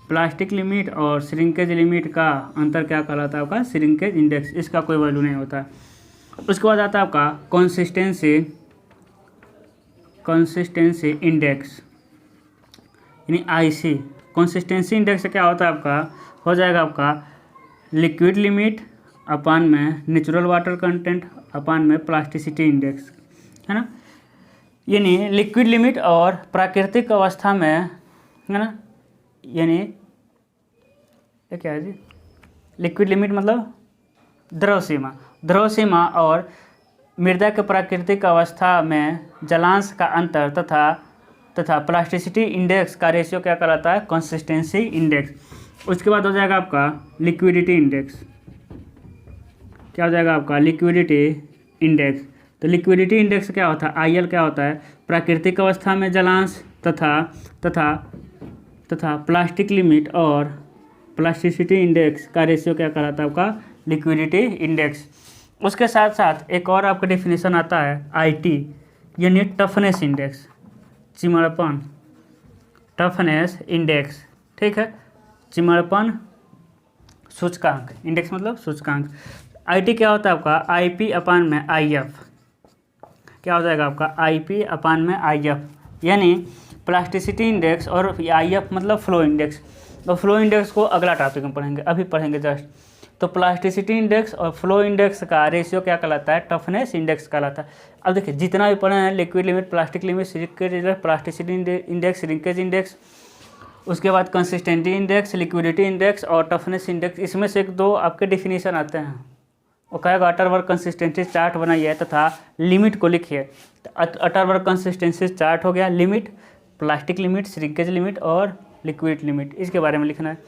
प्लास्टिक लिमिट और श्रिंकेज लिमिट का अंतर क्या कहलाता है आपका? Shrinkage index. इसका कोई वैल्यू नहीं होता है। उसके बाद आता है आपका कंसिस्टेंसी इंडेक्स यानी IC। कंसिस्टेंसी इंडेक्स क्या होता है आपका? हो जाएगा आपका लिक्विड लिमिट अपान में नेचुरल वाटर कंटेंट अपान में प्लास्टिसिटी इंडेक्स, है ना। यानी लिक्विड लिमिट और प्राकृतिक अवस्था में, है ना, यानी ये क्या है जी? लिक्विड लिमिट मतलब द्रव सीमा और मृदा के प्राकृतिक अवस्था में जलांश का अंतर तथा प्लास्टिसिटी इंडेक्स का रेशियो क्या कहलाता है? Consistency index. उसके बाद हो जाएगा आपका लिक्विडिटी इंडेक्स। क्या हो जाएगा आपका? Liquidity index. तो लिक्विडिटी इंडेक्स क्या होता है? IL क्या होता है? प्राकृतिक अवस्था में जलांश तथा प्लास्टिक लिमिट और प्लास्टिसिटी इंडेक्स का रेशियो क्या कहलाता है आपका? Liquidity index. उसके साथ साथ एक और आपका डेफिनेशन आता है IT यानी टफनेस इंडेक्स, चिमड़पन, टफनेस इंडेक्स, ठीक है। चिमड़पन सूचकांक, इंडेक्स मतलब सूचकांक। IT क्या होता है आपका? IP अपान में IF। क्या हो जाएगा आपका? IP अपान में IF यानी प्लास्टिसिटी इंडेक्स और IF मतलब फ्लो इंडेक्स। तो फ्लो इंडेक्स को अगला टॉपिक में पढ़ेंगे, अभी पढ़ेंगे जस्ट। तो प्लास्टिसिटी इंडेक्स और फ्लो इंडेक्स का रेशियो क्या कहलाता है? टफनेस इंडेक्स कहलाता है। अब देखिए जितना भी पढ़े हैं, liquid limit, plastic limit, shrinkage index, plasticity index, shrinkage index, उसके बाद कंसिस्टेंसी इंडेक्स, लिक्विडिटी इंडेक्स और टफनेस इंडेक्स, इसमें से 1-2 आपके डेफिनेशन आते हैं। वो कहेगा अटरवर्क कंसिस्टेंसी चार्ट बनाइए तथा लिमिट को लिखिए। अटरवर्क कंसिस्टेंसी चार्ट हो गया, limit, plastic limit, shrinkage limit और लिक्विड लिमिट, इसके बारे में लिखना है।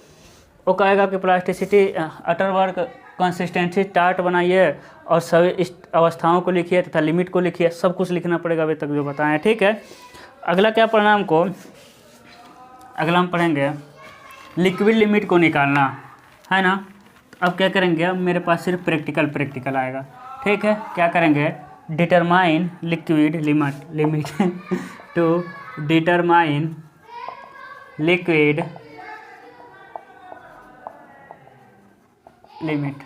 वो कहेगा कि प्लास्टिसिटी अटरवर्क कंसिस्टेंसी चार्ट बनाइए और सभी इस अवस्थाओं को लिखिए तथा लिमिट को लिखिए, सब कुछ लिखना पड़ेगा अभी तक जो बताएं, ठीक है। अगला क्या पढ़ना हमको, अगला हम पढ़ेंगे लिक्विड लिमिट को निकालना, है ना। अब क्या करेंगे, अब मेरे पास सिर्फ प्रैक्टिकल आएगा, ठीक है। क्या करेंगे, determine liquid limit to determine liquid limit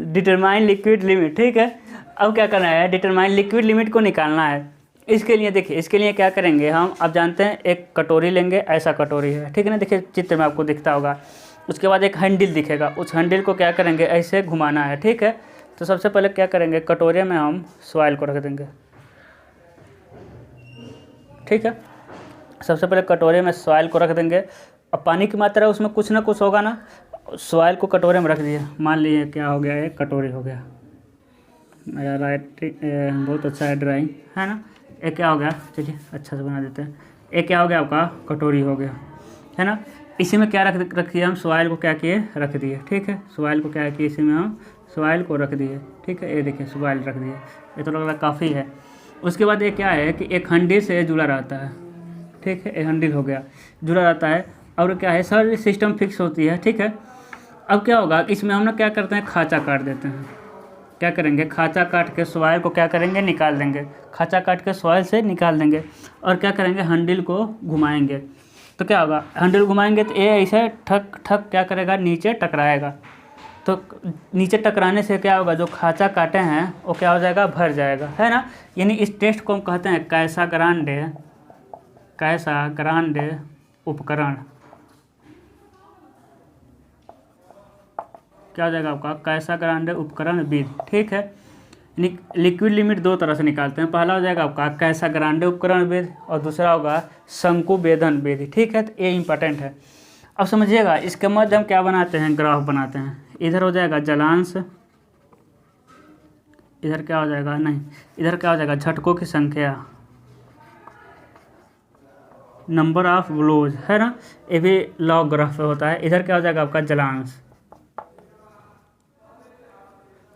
determine liquid limit, ठीक है। अब क्या करना है, डिटरमाइन लिक्विड लिमिट को निकालना है। इसके लिए देखिए, इसके लिए क्या करेंगे हम, अब जानते हैं एक कटोरी लेंगे, ऐसा कटोरी है, ठीक है ना, देखिए चित्र में आपको दिखता होगा। उसके बाद एक हैंडल दिखेगा, उस हैंडल को क्या करेंगे, ऐसे घुमाना है, ठीक है। तो सबसे पहले क्या करेंगे, कटोरे में हम सॉइल को रख देंगे, ठीक है। सबसे पहले कटोरे में सॉइल को रख देंगे। अब पानी की मात्रा उसमें कुछ ना कुछ होगा ना, सॉइल को कटोरे में रख दिए, मान लीजिए क्या हो गया, एक कटोरी हो गया। मेरा राइटिंग बहुत अच्छा है, ड्राइंग, है ना। एक क्या हो गया, चलिए अच्छा से बना देते हैं। एक क्या हो गया आपका, कटोरी हो गया, है ना। इसी में क्या रखिए हम, सॉइल को क्या किए, रख दिए, ठीक है। सॉइल को क्या किए, इसी में हम सॉइल को रख दिए, ठीक है। ये देखिए सॉइल रख दिए, ये तो लग रहा काफ़ी है। उसके बाद ये क्या है कि एक हंडी से जुड़ा रहता है, ठीक है। एक हंडी हो गया, जुड़ा रहता है, और क्या है, सारी सिस्टम फिक्स होती है, ठीक है। अब क्या होगा, इसमें हम लोग क्या करते हैं, खाँचा काट देते हैं। क्या करेंगे, खाँचा काट के सॉइल को क्या करेंगे, निकाल देंगे। खाँचा काट के सॉइल से निकाल देंगे, और क्या करेंगे, हैंडल को घुमाएंगे। तो क्या होगा, हैंडल घुमाएंगे तो ये ऐसे ठक ठक क्या करेगा, नीचे टकराएगा। तो नीचे टकराने से क्या होगा, जो खाँचा काटे हैं वो क्या हो जाएगा, भर जाएगा, है ना। यानी इस टेस्ट को हम कहते हैं कैसा ग्रांडे उपकरण। क्या हो जाएगा आपका, कैसा ग्रांडे उपकरण विधि, ठीक है। लिक्विड लिमिट दो तरह से निकालते हैं, पहला हो जाएगा आपका कैसा ग्रांडे उपकरण विधि, और दूसरा होगा शंकुभेदन विधि, ठीक है। तो ये इंपॉर्टेंट है। अब समझिएगा, इसके मध्य हम क्या बनाते हैं, ग्राफ बनाते हैं। इधर हो जाएगा जलांश, इधर क्या हो जाएगा, नहीं, इधर क्या हो जाएगा, झटकों की संख्या, नंबर ऑफ ब्लोज, है ना। ये भी लॉग ग्राफ पे होता है। इधर क्या हो जाएगा आपका, जलांश,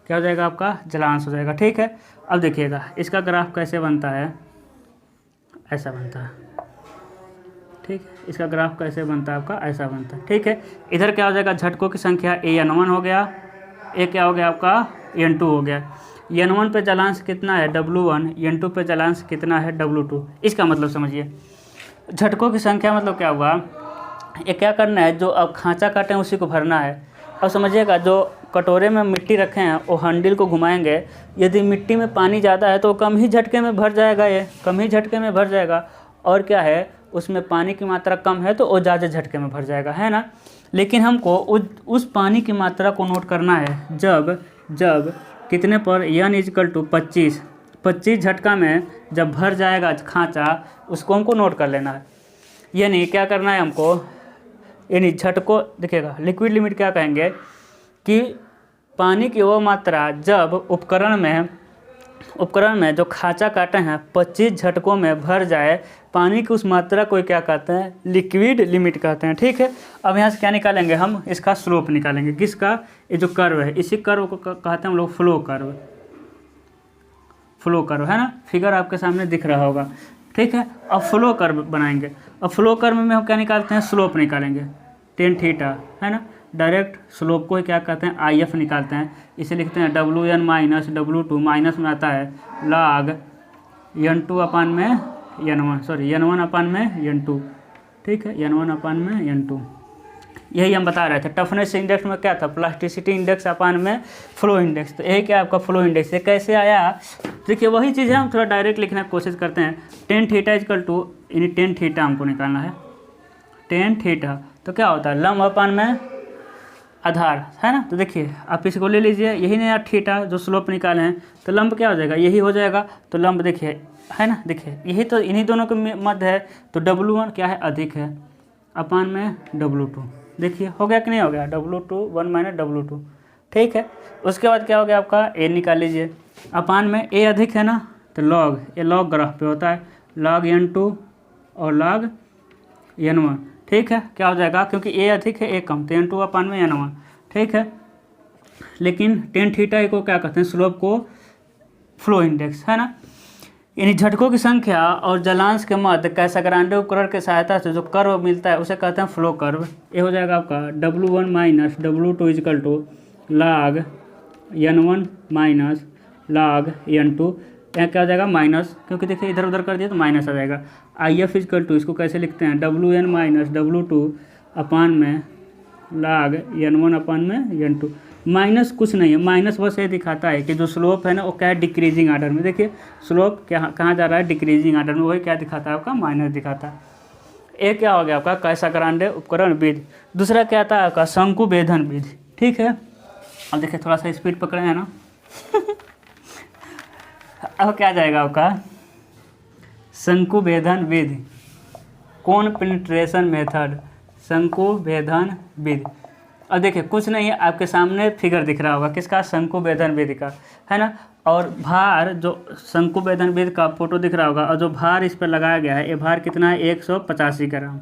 क्या हो जाएगा आपका, जलांश हो जाएगा, ठीक है। अब देखिएगा इसका ग्राफ कैसे बनता है, ऐसा बनता है, ठीक है। इसका ग्राफ कैसे बनता है आपका, ऐसा बनता है, ठीक है। इधर क्या हो जाएगा, झटकों की संख्या N1 हो गया, एक क्या हो गया आपका, N2 हो गया। N1 पे जलांश कितना है, W1, N2 पे जलांश कितना है, W2। इसका मतलब समझिए, झटकों की संख्या मतलब क्या हुआ, ये क्या करना है, जो अब खाँचा काटे हैं उसी को भरना है। अब समझिएगा, जो कटोरे में मिट्टी रखे हैं वो हैंडल को घुमाएंगे, यदि मिट्टी में पानी ज़्यादा है तो कम ही झटके में भर जाएगा, ये कम ही झटके में भर जाएगा। और क्या है, उसमें पानी की मात्रा कम है तो वो ज़्यादा झटके में भर जाएगा, है ना। लेकिन हमको उस पानी की मात्रा को नोट करना है, जब कितने पर, N = 25 झटका में जब भर जाएगा खाँचा, उसको हमको नोट कर लेना है। यानी क्या करना है हमको, यानी झटको, देखिएगा लिक्विड लिमिट क्या कहेंगे कि पानी की वो मात्रा जब उपकरण में जो खाँचा काटे हैं 25 झटकों में भर जाए, पानी की उस मात्रा को क्या कहते हैं, लिक्विड लिमिट कहते हैं, ठीक है। अब यहाँ से क्या निकालेंगे हम, इसका स्लोप निकालेंगे, किसका, ये जो कर्व है, इसी कर्व को कहते हैं हम लोग फ्लो कर्व, है ना। फिगर आपके सामने दिख रहा होगा, ठीक है। अब फ्लो कर्व बनाएंगे। अब फ्लो कर्व में हम क्या निकालते हैं, स्लोप निकालेंगे, tan थीटा, है ना। डायरेक्ट स्लोप को ही क्या कहते हैं, IF निकालते हैं। इसे लिखते हैं WN माइनस W2, माइनस में आता है log N2 अपान में N1 अपान में N2, ठीक है, N1 अपान में N2। यही हम बता रहे थे। टफनेस इंडेक्स में क्या था, प्लास्टिसिटी इंडेक्स अपान में फ्लो इंडेक्स। तो यही क्या आपका फ्लो इंडेक्स, ये कैसे आया, देखिए वही चीज़ है, हम थोड़ा डायरेक्ट लिखने की कोशिश करते हैं। tan थीटा यानी tan थीटा हमको निकालना है, tan थीटा। तो क्या होता है, लंब अपान में आधार, है ना। तो देखिए आप इसको ले लीजिए, यही नहीं थीटा जो स्लोप निकाले हैं, तो लंब क्या हो जाएगा, यही हो जाएगा। तो लंब देखिए, है ना, देखिए यही तो इन्हीं दोनों के मध्य है। तो W1 क्या है, अधिक है, अपान में W2। देखिए हो गया कि नहीं हो गया, W2 1 माइनस W2, ठीक है। उसके बाद क्या हो गया आपका, A निकाल लीजिए, अपान में A अधिक है ना, तो लॉग, ये लॉग ग्राफ पे होता है, log N2 और log N1, ठीक है, क्या हो जाएगा, क्योंकि ए अधिक है ए कम, तो n2 अपान में n1, ठीक है। लेकिन टेन थीटा को क्या कहते हैं, स्लोप को फ्लो इंडेक्स, है ना। यानी झटकों की संख्या और जलांश के मध्य कैसाग्रांडे उपकरण की सहायता से जो कर्व मिलता है उसे कहते हैं फ्लो कर्व। ये हो जाएगा आपका W1 minus W2 equal to log N1 minus log N2। यहाँ क्या हो जाएगा माइनस, क्योंकि देखिए इधर उधर कर दिया तो माइनस आ जाएगा। IF इजकल टू, इसको कैसे लिखते हैं, WN माइनस W2 अपान में log N1 अपान में N2। माइनस कुछ नहीं है, माइनस बस ये दिखाता है कि जो स्लोप है ना वो क्या है, डिक्रीजिंग आर्डर में। देखिए स्लोप क्या कहाँ जा रहा है, डिक्रीजिंग आर्डर में, वही क्या दिखाता है आपका, माइनस दिखाता है। एक क्या हो गया आपका कैसाग्रांडे उपकरण विधि। दूसरा क्या आता है आपका शंकु भेदन विधि, ठीक है। अब देखिए थोड़ा सा स्पीड पकड़े हैं ना अब क्या जाएगा आपका शंकु भेदन विधि, कोन पेनिट्रेशन मेथड, शंकु भेदन विधि। अब देखिए कुछ नहीं है, आपके सामने फिगर दिख रहा होगा किसका, शंकु भेदन विधि का, है ना। और भार, जो शंकु भेदन विधि का फोटो दिख रहा होगा, और जो भार इस पर लगाया गया है, ये भार कितना है, 185 ग्राम।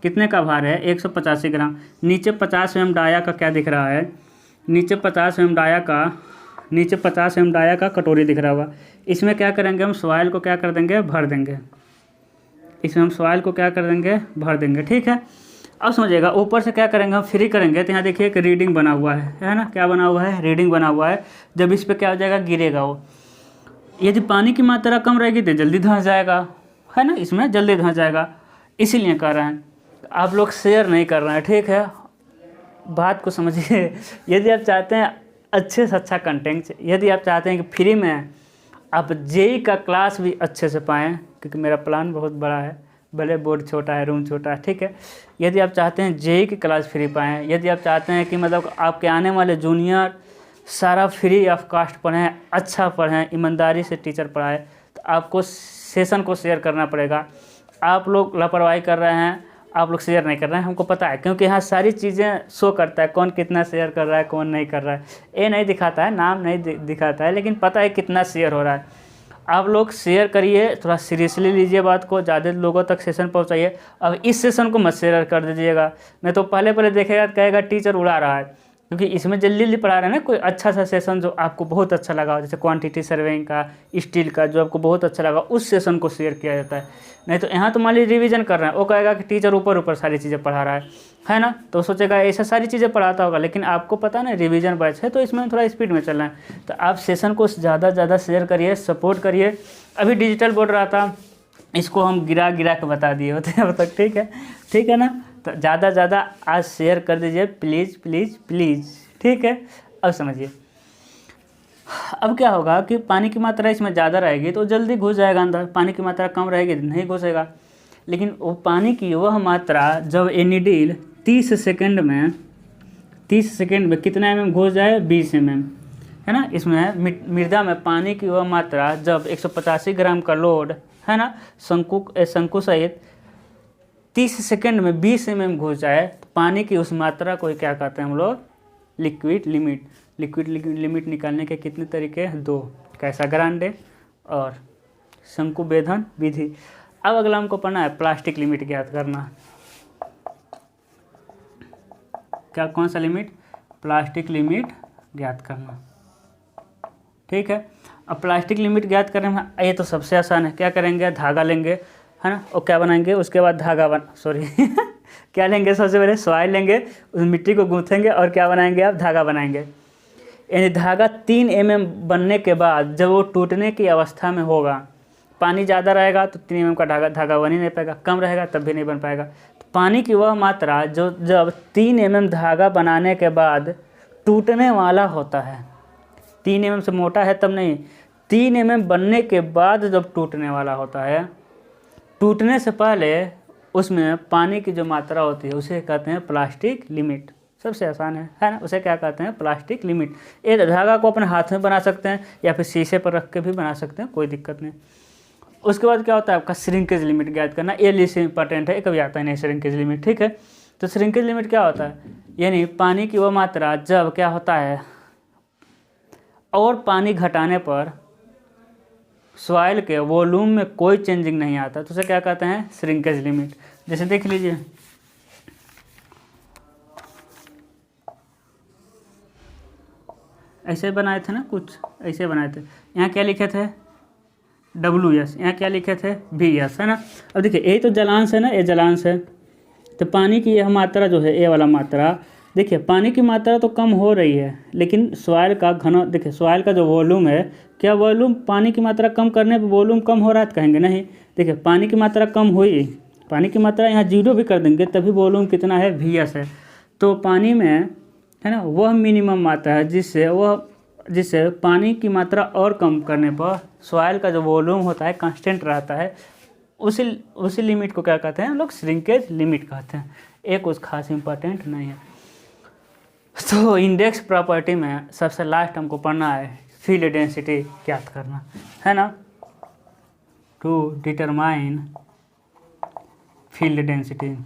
कितने का भार है, 185 ग्राम। नीचे 50 mm डाया का क्या दिख रहा है, नीचे 50 mm डाया का, नीचे 50 mm डाया का कटोरी दिख रहा होगा। इसमें क्या करेंगे हम, सॉइल को क्या कर देंगे, भर देंगे। इसमें हम सॉइल को क्या कर देंगे, भर देंगे, ठीक है। अब समझिएगा ऊपर से क्या करेंगे हम, फ्री करेंगे, तो यहाँ देखिए एक रीडिंग बना हुआ है ना, क्या बना हुआ है, रीडिंग बना हुआ है। जब इस पर क्या हो जाएगा, गिरेगा वो, यदि पानी की मात्रा कम रहेगी तो जल्दी धंस जाएगा, है ना, इसमें जल्दी धंस जाएगा, इसीलिए कर रहे हैं। आप लोग शेयर नहीं कर रहे हैं, ठीक है, बात को समझिए। यदि आप चाहते हैं अच्छे से अच्छा कंटेंट, यदि आप चाहते हैं कि फ्री में आप जेई का क्लास भी अच्छे से पाएँ, क्योंकि मेरा प्लान बहुत बड़ा है, भले बोर्ड छोटा है, रूम छोटा है, ठीक है। यदि आप चाहते हैं जेई की क्लास फ्री पाएँ, यदि आप चाहते हैं कि मतलब आपके आने वाले जूनियर सारा फ्री ऑफ कास्ट पढ़ें, अच्छा पढ़ें, ईमानदारी से टीचर पढ़ाए, तो आपको सेशन को शेयर करना पड़ेगा। आप लोग लापरवाही कर रहे हैं, आप लोग शेयर नहीं कर रहे हैं, हमको पता है, क्योंकि यहाँ सारी चीज़ें शो करता है, कौन कितना शेयर कर रहा है, कौन नहीं कर रहा है। ये नहीं दिखाता है, नाम नहीं दिखाता है, लेकिन पता है कितना शेयर हो रहा है। आप लोग शेयर करिए, थोड़ा सीरियसली लीजिए बात को, ज़्यादा लोगों तक सेशन पहुंचाइए। अब इस सेशन को मत शेयर कर दीजिएगा, मैं तो पहले देखेगा कहेगा टीचर उड़ा रहा है, क्योंकि इसमें जल्दी पढ़ा रहे हैं ना। कोई अच्छा सा सेशन जो आपको बहुत अच्छा लगा हो, जैसे क्वांटिटी सर्वेइंग का, स्टील का, जो आपको बहुत अच्छा लगा, उस सेशन को शेयर किया जाता है। नहीं तो यहाँ तो मान लीजिए रिवीजन कर रहे हैं, वो कहेगा कि टीचर ऊपर सारी चीज़ें पढ़ा रहा है ना, तो सोचेगा ऐसा सारी चीज़ें पढ़ाता होगा, लेकिन आपको पता ना रिवीजन बैच है, तो इसमें थोड़ा स्पीड में चलना है। तो आप सेशन को ज़्यादा शेयर करिए, सपोर्ट करिए। अभी डिजिटल बोर्ड रहा था, इसको हम गिरा के बता दिए होते हैं अब तक, ठीक है ना। तो ज़्यादा आज शेयर कर दीजिए, प्लीज़, ठीक है। अब समझिए, अब क्या होगा कि पानी की मात्रा इसमें ज़्यादा रहेगी तो जल्दी घुस जाएगा अंदर, पानी की मात्रा कम रहेगी तो नहीं घुसेगा। लेकिन वो पानी की वह मात्रा जब ये नीडल 30 सेकंड में कितना mm घुस जाए, 20 mm, है ना। इसमें मृदा में पानी की वह मात्रा जब 185 ग्राम का लोड, है ना, शंकु सहित 30 सेकंड में 20 mm घुस जाए, तो पानी की उस मात्रा को क्या कहते हैं हम लोग, लिक्विड लिमिट निकालने के कितने तरीके हैं, 2, कैसाग्रांडे और शंकु भेदन विधि। अब अगला हमको पढ़ना है प्लास्टिक लिमिट ज्ञात करना। क्या, कौन सा लिमिट, प्लास्टिक लिमिट ज्ञात करना, ठीक है। अब प्लास्टिक लिमिट ज्ञात करने में ये तो सबसे आसान है, क्या करेंगे, धागा लेंगे, है ना, और क्या बनाएंगे, उसके बाद क्या लेंगे, सबसे पहले सॉइल लेंगे, उस मिट्टी को गूँथेंगे और क्या बनाएंगे आप, धागा बनाएंगे। यानी धागा 3 mm बनने के बाद जब वो टूटने की अवस्था में होगा, पानी ज़्यादा रहेगा तो 3 mm का धागा बन ही नहीं पाएगा, कम रहेगा तब भी नहीं बन पाएगा। तो पानी की वह मात्रा जो जब 3 mm धागा बनाने के बाद टूटने वाला होता है, 3 mm से मोटा है तब नहीं, 3 mm बनने के बाद जब टूटने वाला होता है, टूटने से पहले उसमें पानी की जो मात्रा होती है उसे कहते हैं प्लास्टिक लिमिट। सबसे आसान है ना, उसे क्या कहते हैं, प्लास्टिक लिमिट। ये धागा को अपने हाथ में बना सकते हैं या फिर शीशे पर रख के भी बना सकते हैं, कोई दिक्कत नहीं। उसके बाद क्या होता है आपका श्रिंकेज लिमिट ज्ञात करना, ये लिस्ट इंपॉर्टेंट है, ये कभी आता है नहीं श्रिंकेज लिमिट, ठीक है। तो श्रिंकेज लिमिट क्या होता है, यानी पानी की वो मात्रा जब क्या होता है और पानी घटाने पर सॉइल के वॉल्यूम में कोई चेंजिंग नहीं आता, तो उसे क्या कहते हैं, श्रिंकेज लिमिट। जैसे देख लीजिए ऐसे बनाए थे ना, कुछ ऐसे बनाए थे। यहाँ क्या लिखे थे WS, यहाँ क्या लिखे थे VS, है ना। अब देखिए यही तो जलांश है ना, ये जलांश है। तो पानी की यह मात्रा जो है, ये वाला मात्रा, देखिए पानी की मात्रा तो कम हो रही है, लेकिन सॉइल का घन, देखिए सॉइल का जो वॉल्यूम है, क्या वॉल्यूम पानी की मात्रा कम करने पर वॉल्यूम कम हो रहा है कहेंगे नहीं। देखिए पानी की मात्रा कम हुई, पानी की मात्रा यहाँ 0 भी कर देंगे तभी वॉल्यूम कितना है VS है। तो पानी में है ना वह मिनिमम मात्रा है जिससे पानी की मात्रा और कम करने पर सॉइल का जो वॉल्यूम होता है कांस्टेंट रहता है। उसी लिमिट को क्या कहते हैं हम लोग, श्रिंकेज लिमिट कहते हैं। एक कुछ खास इंपॉर्टेंट नहीं है। तो इंडेक्स प्रॉपर्टी में सबसे लास्ट हमको पढ़ना है फील्ड डेंसिटी ज्ञात करना, है ना, टू डिटरमाइन फील्ड डेंसिटी।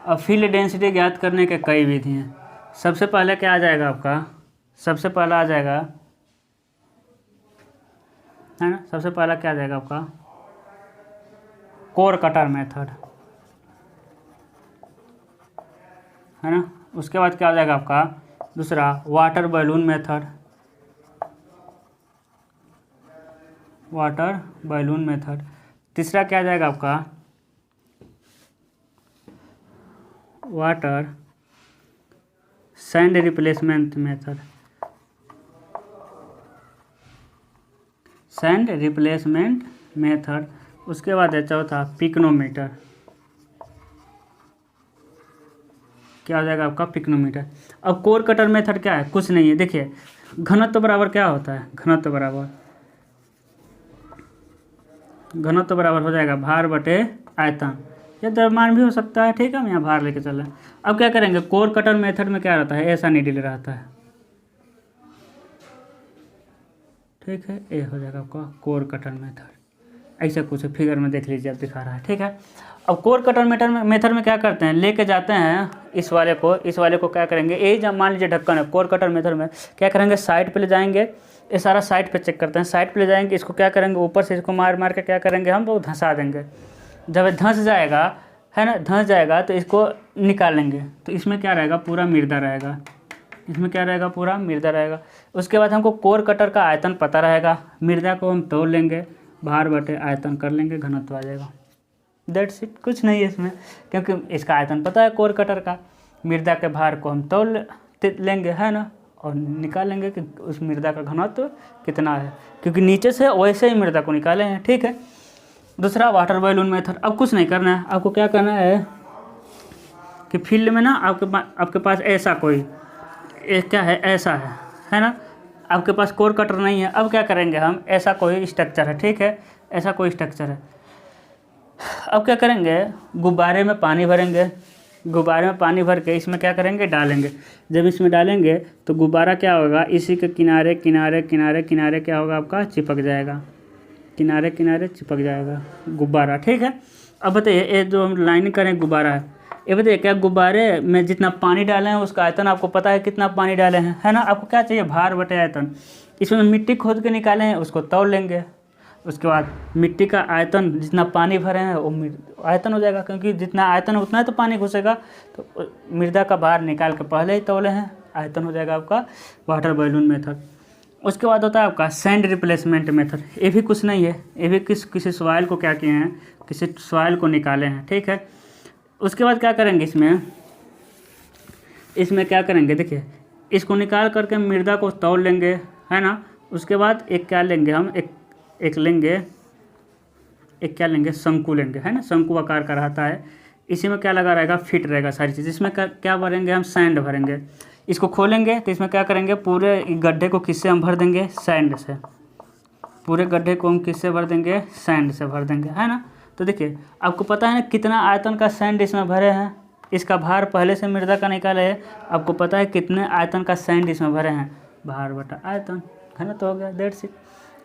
अब फील्ड डेंसिटी ज्ञात करने के कई विधि हैं। सबसे पहले क्या आ जाएगा आपका, सबसे पहला आ जाएगा, है ना, सबसे पहला क्या आ जाएगा आपका कोर कटर मेथड, है ना। उसके बाद क्या आ जाएगा आपका दूसरा water balloon method, water balloon method. तीसरा क्या आ जाएगा आपका water sand replacement method, sand replacement method. उसके बाद है चौथा पिक्नोमीटर, क्या हो जाएगा आपका पिक्नोमीटर। अब कोर कटर मेथड क्या है, कुछ नहीं है। देखिए घनत्व बराबर क्या होता है, घनत्व बराबर हो जाएगा भार बटे आयतन, या द्रव्यमान भी हो सकता है, ठीक है। हम यहाँ भार लेके चल रहे हैं। अब क्या करेंगे, कोर कटर मेथड में क्या रहता है, ऐसा नीडल रहता है, ठीक है। ये हो जाएगा आपका कोर कटर मेथड, ऐसा कुछ फिगर में देख लीजिए, आप दिखा रहा है, ठीक है। अब कोर कटर मेथड में क्या करते हैं, लेके जाते हैं इस वाले को क्या करेंगे, यही जब मान लीजिए ढक्कन है, कोर कटर मेथड में क्या करेंगे, साइड पे ले जाएंगे, ये सारा साइड पे चेक करते हैं, साइड पे ले जाएंगे, इसको क्या करेंगे ऊपर से इसको मार के क्या करेंगे हम लोग धंसा देंगे। जब धंस जाएगा, है ना, धंस जाएगा तो इसको निकालेंगे, तो इसमें क्या रहेगा, पूरा मृदा रहेगा, इसमें क्या रहेगा, पूरा मृदा रहेगा। उसके बाद हमको कोर कटर का आयतन पता रहेगा, मृदा को हम तोल लेंगे, भार बटे आयतन कर लेंगे, घनत्व आ जाएगा। दैट्स इट, कुछ नहीं है इसमें, क्योंकि इसका आयतन पता है कोर कटर का, मृदा के भार को हम तोल लेंगे, है ना, और निकालेंगे कि उस मृदा का घनत्व कितना है, क्योंकि नीचे से वैसे ही मृदा को निकाले हैं, ठीक है। दूसरा वाटर बैलून मेथड। अब कुछ नहीं करना है, आपको क्या करना है कि फील्ड में ना आपके पास ऐसा कोई क्या है, ऐसा है ना, आपके पास कोर कटर नहीं है। अब क्या करेंगे हम, ऐसा कोई स्ट्रक्चर है, ठीक है, ऐसा कोई स्ट्रक्चर है। अब क्या करेंगे, गुब्बारे में पानी भरेंगे, गुब्बारे में पानी भर के इसमें क्या करेंगे, डालेंगे। जब इसमें डालेंगे तो गुब्बारा क्या होगा, इसी के किनारे किनारे किनारे किनारे क्या होगा आपका, चिपक जाएगा, किनारे किनारे चिपक जाएगा गुब्बारा, ठीक है। अब बताइए ये जो हम लाइन करें गुब्बारा है, ये बताइए क्या गुब्बारे में जितना पानी डाले हैं उसका आयतन आपको पता है कितना पानी डाले हैं, है ना। आपको क्या चाहिए, भार बटे आयतन। इसमें मिट्टी खोद के निकाले हैं, उसको तौल लेंगे। उसके बाद मिट्टी का आयतन जितना पानी भरे हैं वो आयतन हो जाएगा, क्योंकि जितना आयतन है उतना ही तो पानी घुसेगा, तो मृदा का भार निकाल के पहले ही तौले हैं, आयतन हो जाएगा आपका वाटर बैलून मेथड। उसके बाद होता है आपका सैंड रिप्लेसमेंट मेथड। ये भी कुछ नहीं है, ये भी किसी सॉइल को क्या किए हैं, किसी सॉइल को निकाले हैं, ठीक है। उसके बाद क्या करेंगे, इसमें क्या करेंगे, देखिए इसको निकाल करके मृदा को तौल लेंगे, है ना। उसके बाद एक क्या लेंगे हम, एक क्या लेंगे, शंकु लेंगे, है ना, शंकु आकार का रहता है। इसी में क्या लगा रहेगा, फिट रहेगा सारी चीज़। इसमें क्या भरेंगे हम, सैंड भरेंगे। इसको खोलेंगे तो इसमें क्या करेंगे, पूरे गड्ढे को किससे हम भर देंगे, सैंड से। पूरे गड्ढे को हम किससे भर देंगे, सैंड से भर देंगे, है ना। तो देखिए आपको पता है ना कितना आयतन का सैंड इसमें भरे हैं, इसका भार पहले से मृदा का निकाले है, आपको पता है कितने आयतन का सैंड इसमें भरे हैं, भार बटा आयतन, घनत्व हो गया, दैट्स इट।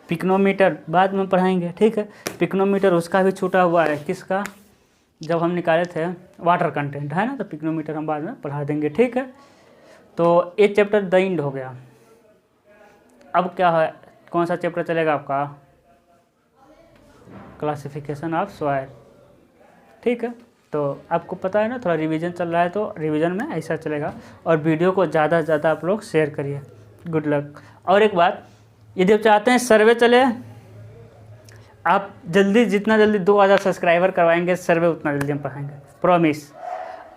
पिक्नोमीटर बाद में पढ़ाएंगे, ठीक है। पिक्नोमीटर उसका भी छूटा हुआ है, किसका, जब हम निकाले थे वाटर कंटेंट, है ना, तो पिक्नोमीटर हम बाद में पढ़ा देंगे, ठीक है। तो ये चैप्टर द एंड हो गया। अब क्या है, कौन सा चैप्टर चलेगा आपका, क्लासिफिकेशन ऑफ सॉइल, ठीक है। तो आपको पता है ना, थोड़ा रिवीजन चल रहा है तो रिवीजन में ऐसा चलेगा। और वीडियो को ज़्यादा से ज़्यादा आप लोग शेयर करिए। Good luck. और एक बात, यदि आप चाहते हैं सर्वे चले, आप जल्दी जितना जल्दी 2000 सब्सक्राइबर करवाएंगे सर्वे उतना जल्दी हम पढ़ाएंगे, प्रॉमिस।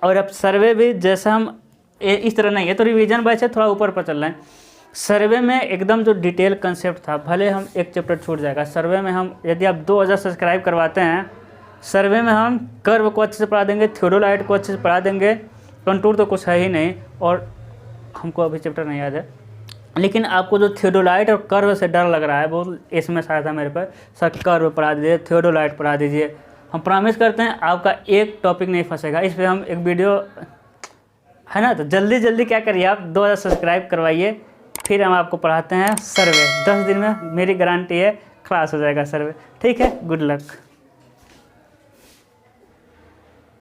और अब सर्वे भी जैसा हम इस तरह नहीं है, तो रिवीजन बैच है थोड़ा ऊपर पर चल रहा है। सर्वे में एकदम जो डिटेल कंसेप्ट था, भले हम एक चैप्टर छूट जाएगा, सर्वे में हम यदि आप 2000 सब्सक्राइब करवाते हैं, सर्वे में हम कर्व को अच्छे से पढ़ा देंगे, थियोडोलाइट को अच्छे से पढ़ा देंगे, कंटूर तो कुछ है ही नहीं और हमको अभी चैप्टर नहीं याद है, लेकिन आपको जो थियोडोलाइट और कर्व से डर लग रहा है, वो इसमें आया था मेरे पर, सर कर्व पढ़ा दीजिए, थियोडोलाइट पढ़ा दीजिए। हम प्रॉमिस करते हैं आपका एक टॉपिक नहीं फंसेगा। इस पर हम एक वीडियो है ना, तो जल्दी जल्दी क्या करिए आप 2000 सब्सक्राइब करवाइए, फिर हम आपको पढ़ाते हैं सर्वे। 10 दिन में मेरी गारंटी है क्लास हो जाएगा सर्वे। ठीक है, गुड लक।